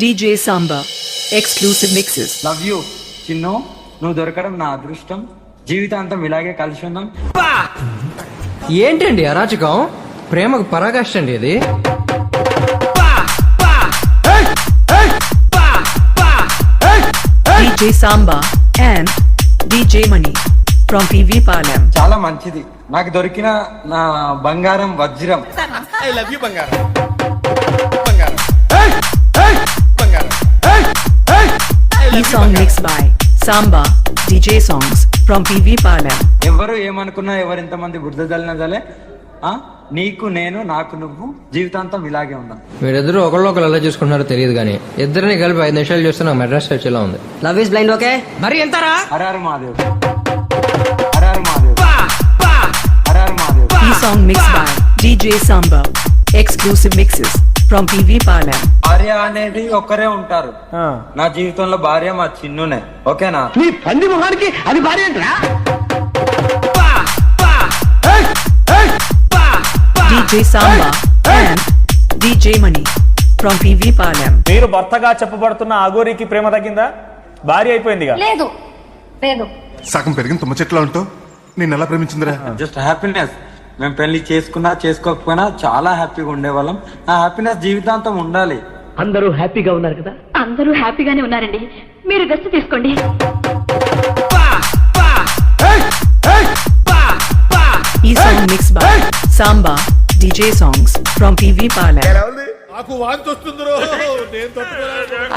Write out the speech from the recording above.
DJ Samba. Exclusive mixes. Love you Chinnu, నువ్వు దొరకడం నా అదృష్టం. జీవితాంతం ఇలాగే కలిసి ఉందాం. ఏంటండి అరాచకం? ప్రేమకు పరాకాష్ట అండి ఇది. DJ Samba and DJ Mani from PV Palam. చాలా మంచిది, నాకు దొరికిన నా బంగారం వజ్రం. ఐ లవ్ యూ బంగారం. బంగారం. బంగారం. E song mixed by Samba DJ songs from PV Palam. ఎవరు ఏమనుకున్నా, ఎవరింతమంది బుద్ధ జల్లినా జలే, నీకు నేను, నాకు నువ్వు, జీవితాంతం ఇలాగే ఉందాం. మీరిద్దరు ఒకళ్ళు ఎలా చూసుకుంటున్నారో తెలియదు కానీ ఇద్దరిని కలిపి 5 నిమిషాలు చూస్తే నాకు మెడ్రాస్ వచ్చేలా ఉంది. లవ్ ఇస్ బ్లైండ్ ఓకే మరి ఎంతరా? హరహర మహాదేవ్, హరహర మహాదేవ్, హరహర Mahadev. E song mixed by DJ Samba. Exclusive mixes from PV Palam. భార్య అనేది ఒక్కరే ఉంటారు. నా జీవితంలో భార్య మా చిన్నునే. ఓకేనా? నీ పంది మొహానికి అది భార్య ఏంట్రా? DJ Samba and DJ Mani from PV Palam. మీరు భర్తగా చెప్పబడుతున్న అఘోరికి ప్రేమ తగ్గిందా? భార్య అయిపోయిందిగా. లేదు లేదు. సగం పెరిగిన తుమ్మ చెట్లా ఉంటావు. నేను ఎలా ప్రేమించిందిరా? Just happiness. మేము పెళ్లి చేసుకున్నా చేసుకోకపోయినా చాలా హ్యాపీగా ఉండేవాళ్ళం. ఆ హ్యాపీనెస్ జీవితాంతం ఉండాలి. అందరూ హ్యాపీగా ఉన్నారు కదా? అందరూ హ్యాపీగానే ఉన్నారండి, మీరు రెస్ట్ తీసుకోండి. E song mixed by Samba DJ songs from PV Palam. నాకు వాంతి వస్తుందిరో, నేను తట్టుకోలేను.